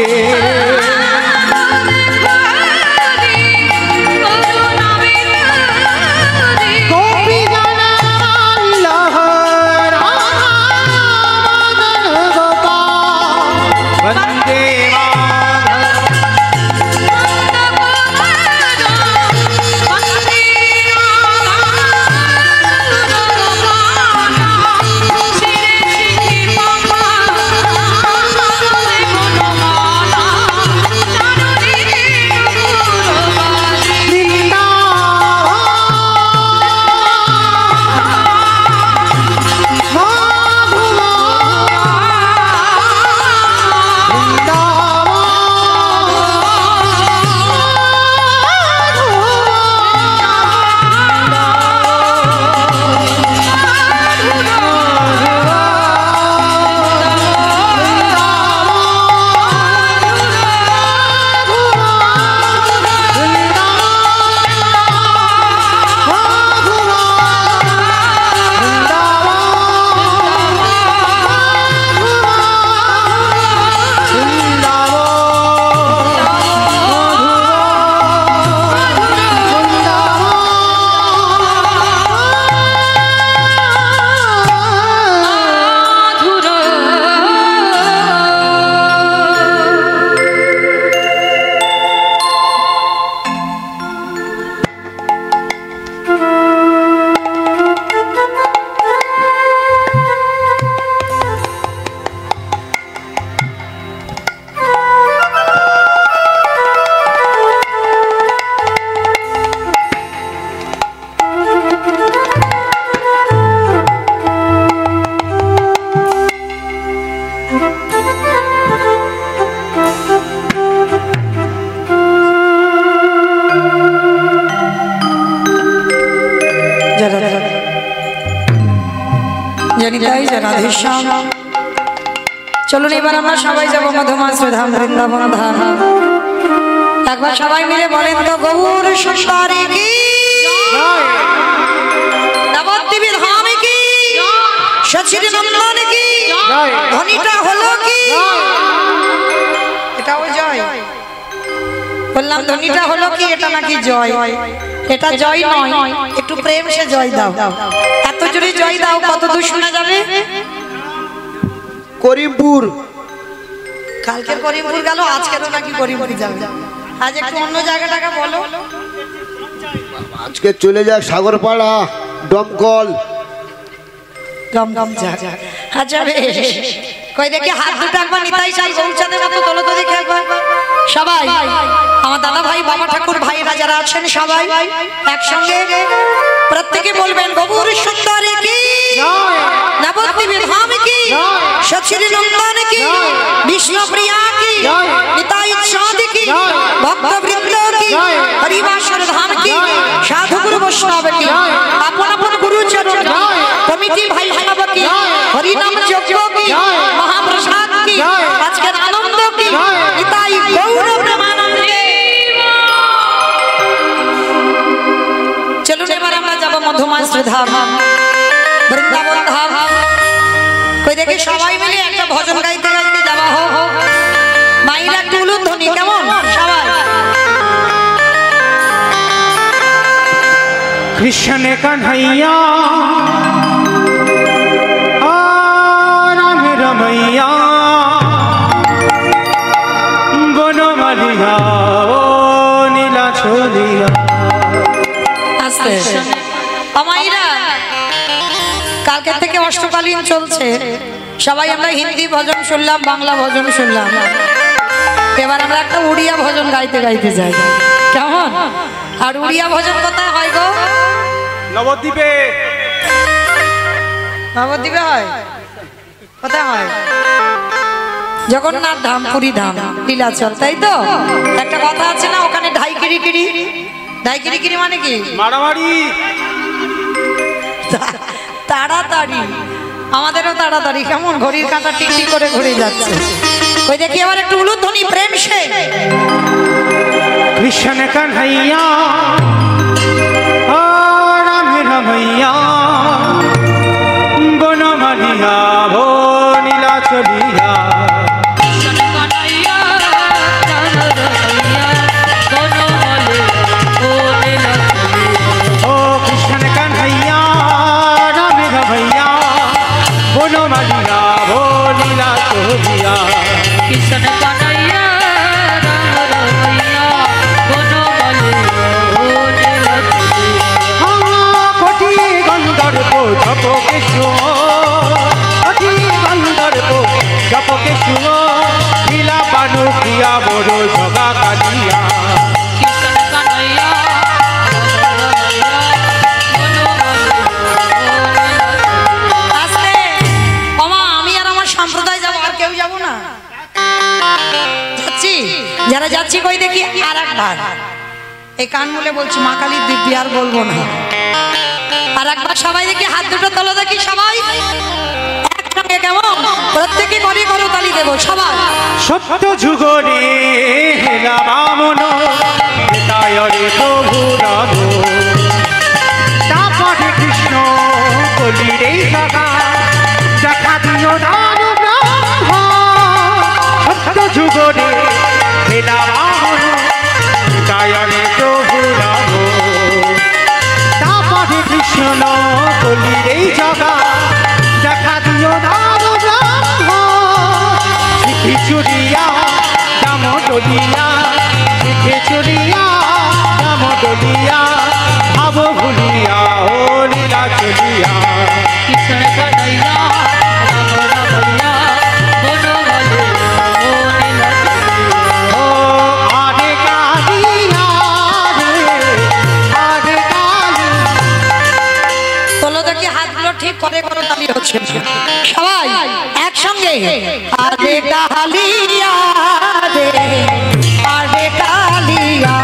জগদীশ্বর। চলুন এবার আমরা সবাই যাবো মধুমাশ্রী ধাম বৃন্দাবন ধাম। একবার সবাই মিলে বলেন তো গৌর সুন্দরী কি, নবদ্বীপে ধাম কি, সচির নন্দন কি, ধ্বনিটা হলো কি, এটাও জয় বললাম, ধ্বনিটা হলো কি, এটা নাকি জয়, এটা জয় নয়, একটু প্রেম সে জয় দাও, এত জোরে জয় দাও কত দূর শোনা যাবে। করিমপুর, কালকের করিমপুর গেল, আজকেরও নাকি করিমপুর যাবে, আজ একটু অন্য জায়গাটাকে বলো। আজকে চলে যাক সাগরপাড়া, দমকল। দমদম যা, আচ্ছা বেশ, কই দেখি হাত দুটো একবার নিতাই চাই গৌচাঁদের মতো তোলো তো দেখে একবার সবাই, আমার দাদা ভাই বাবা ঠাকুর ভাইরা যারা আছেন সবাই একসঙ্গে প্রত্যেকে বলবেন গৌর সুন্দরী কি, নবদ্বীপে ধাম কি, সচির নন্দন কি, বিষ্ণুপ্রিয়া কি, নিতাই চাঁদ কি, ভক্তবৃন্দ কি, হরিবাসর ধাম কি, সাধুগুরু বৈষ্ণব কি, আপন আপন গুরুচরণ কি, কমিটি ভাই ভাব কি, হরিনাম যজ্ঞ কি, মহাপ্রসাদ কি, আজকের আনন্দ কি, নিতাই গৌর প্রেমানন্দে। চলুন এবার আমরা যাবো মধুমাশ্রী ধাম বৃন্দাবন ধাম। কই দেখি সবাই মিলে একটা ভজন গাইতে গাইতে যাওয়া হোক, মাইরা একটু উলুধ্বনি কেমন সবাই। কৃষ্ণ কন্হैया রাম রমैया বনমালিয়া ও নীলা চলিয়া। আস্তে আমাইরা কালকে থেকে অষ্টকালীন চলছে, সবাই আমরা হিন্দি ভজন শুনলাম, বাংলা ভজন শুনলাম, এবার আমরা একটা উড়িয়া ভজন গাইতে গাইতে যাই কেমন। আর উড়িয়া ভজন কোথায় হয় গো? নবদ্বীপে। নবদ্বীপে হয়? কোথায় হয়? জগন্নাথ ধাম, পুরী ধাম, লীলাচল, তাই তো? একটা কথা আছে না ওখানে ঢাইকিরি কিরি, ঢাইকিরি কিরি মানে কি? মারামারি। তাড়াতাড়ি, আমাদেরও তাড়াতাড়ি, কেমন ঘড়ির কাঁটা টিকটিক করে ঘুরে যাচ্ছে। ওই দেখি আবার একটু উলুধ্বনি প্রেম সে। কৃষ্ণ কন্হैया রাম রমैया বনমালিয়া ও নীলা চলিয়া। ও কৃষ্ণ কন্হैया রাম রমैया বনমালিয়া ও নীলা চলিয়া। কৃষ্ণ কানাইয়া রাম রমैया বনমালী কোটি গন্ধর্ব জপকে শুও, কোটি গন্ধর্ব জপকে শুও, লীলা পানু প্রিয়া বড় জগা কালিয়া। কৃষ্ণ কানাইয়া আসলে ওমা আমি আর আমার সম্প্রদায় যাবো, আর কেউ যাবো না, যাচ্ছি যারা যাচ্ছি। কই দেখি আর একবার এই কান মুলে বলছি মা কালীর দিব্যি, আর বলবো না। আর একবার সবাই দেখি হাত দুটো তোলো দেখি সবাই একসঙ্গে কেমন, প্রত্যেকে করে করো তালি দেবো সবাই। সত্য যুগরে হেলা বামন হেতায় রে প্রভু রাম, তারপরে কৃষ্ণ কলি রে সখা দেখা দিও দান ব্রহ্ম। সত্য যুগরে হেলা বামন হেতায় রে প্রভু রাম, তারপরে কৃষ্ণ কলি রে সখা দেখা দিও দান ব্রহ্ম। শিখি চুরিয়া দাম ডলিয়া, শিখে চুরিয়া দাম ডলিয়া, ভাব ভুলিয়া ও লীলা চলিয়া। কৃষ্ণ কানাইয়া রাম রমैया বনমালী ও আরে কালিয়া রে আরে কালি। তোলো দেখি হাতগুলো ঠিক করে করো তালি হচ্ছে সবাই একসঙ্গে। আরে কালিয়া রে, আরে কালিয়া,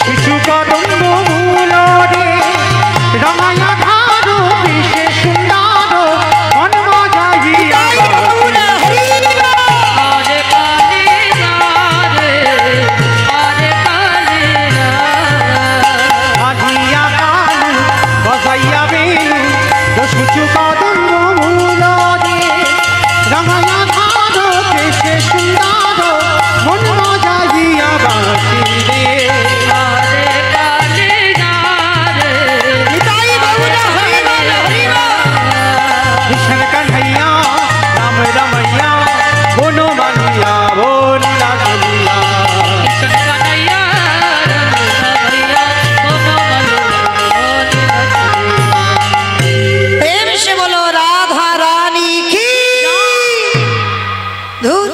শিশু কদম্ব মূলরে রমায়া ধারো বিশে সুন্দর মন মজাইয়া আরে কালিয়া রে আরে কালিয়া বাজিয়া কালু বজাইয়া বেনু শিশু কদম্ব মূলরে রমায়া ধারো বিশে সুন্দর মন মজাইয়া বাসি রে আরে কালিয়া রে कृष्ण कन्हैया राम रमैया बोलो मानिया बोला दुनिया কৃষ্ণ কানাইয়া রামা বনো प्रेम से बोलो राधा रानी की धूर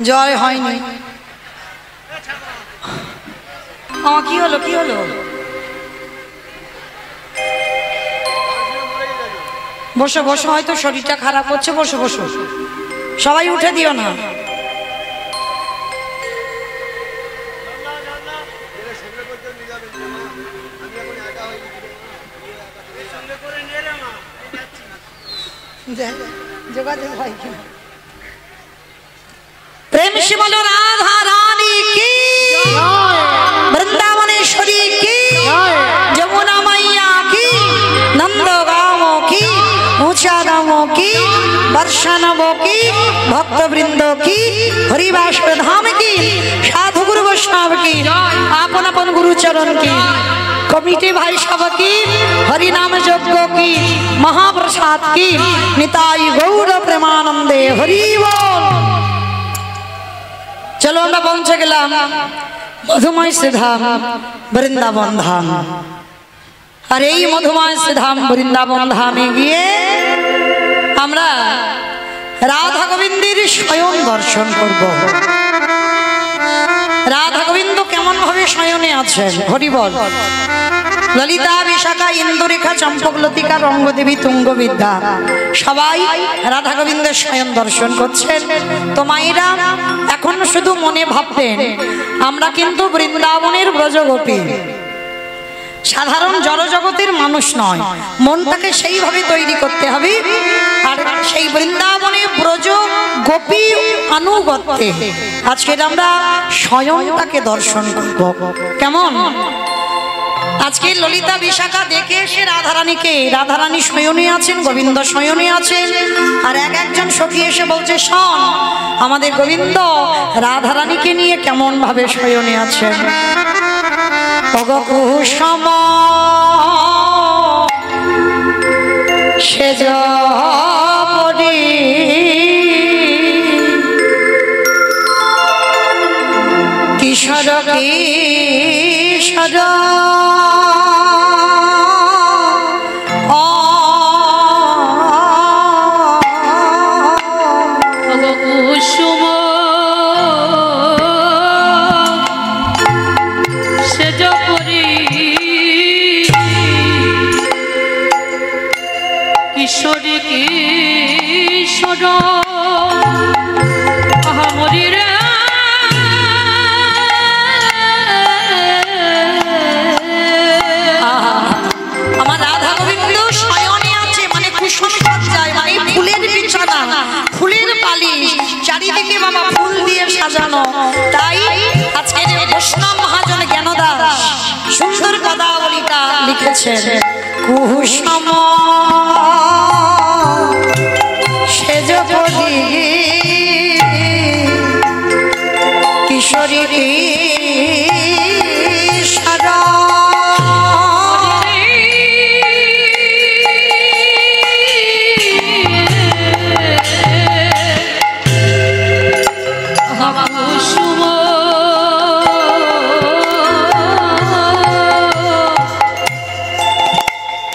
জয় হয়নি আমার কি হলো কি হলো বসো বসো হয়তো শরীরটা খারাপ হচ্ছে বসো বসো সবাই উঠে দিও না যোগাযোগ হয় কিনা प्रेम से बोलो राधा रानी की वृंदावनेश्वरी की जमुना मैया की नंद गांवों की ऊंचा गांवों की वर्षानवों की भक्त वृंदों की हरिवास धाम की साधु गुरु वैष्णव की आपन अपन गुरु चरण की कमिटी भाई सब की हरि नाम यज्ञ की महाप्रसाद की निताई गौर प्रेमानंदे हरि बोल चलो আমরা পৌঁছে গেলাম মধুময় শ্রীধাম বৃন্দাবন ধাম আর এই মধুময় শ্রীধাম বৃন্দাবন ধামে গিয়ে আমরা রাধা গোবিন্দের শয়ন দর্শন করব রাধা গোবিন্দ কেমন ভাবে শয়নে আছেন হরি বল ললিতা বিশাখা ইন্দুরেখা চম্পক লতিকা রঙ্গদেবী তুঙ্গবিদ্যা সবাই রাধা গোবিন্দের শয়ন দর্শন করছেন তো মায়েরা এখন শুধু মনে ভাবতেন আমরা কিন্তু বৃন্দাবনের ব্রজগোপী সাধারণ জড়জগতের মানুষ নয় মনটাকে সেইভাবে তৈরি করতে হবে আর সেই বৃন্দাবনে ব্রজ গোপী আনুগত্যে আজকে আমরা স্বয়ংটাকে দর্শন করব কেমন আজকে ললিতা বিশাখা দেখে এসে রাধারানী শয়নে আছেন গোবিন্দ শয়নে আছেন আর এক একজন সখী এসে বলছে শোন আমাদের গোবিন্দ রাধারানীকে নিয়ে কেমন ভাবে শয়নে আছেন কুসুম সেজ পরি কিশোর কিশোর কুসুম সেজ পরি কিশোরী কিশোর আহামরি রে আমার রাধা গোবিন্দ শয়নে আছে মানে কুসুম সজ্জায় মানে ফুলের বিছানা ফুলের বালিশ চারিদিকে বাবা ফুল দিয়ে সাজানো তাই আজকে বৈষ্ণব মহাজন জ্ঞানদাস সুন্দর পদাবলিটা লিখেছেন কুসুম সেজ পরি কিশোরী কিশোর কুসুম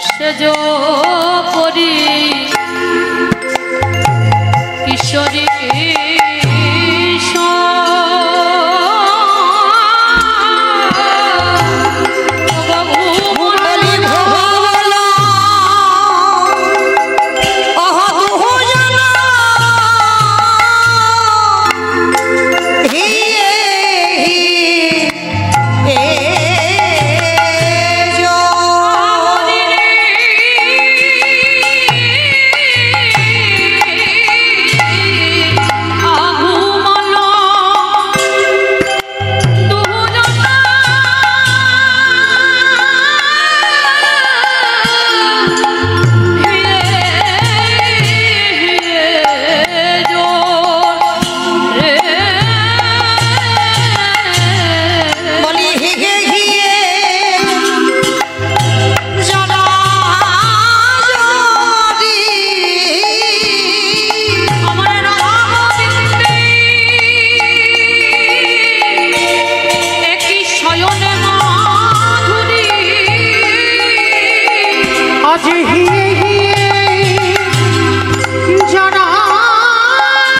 সেজ পরি কিশোরী আজ হিয়ে হিয়ে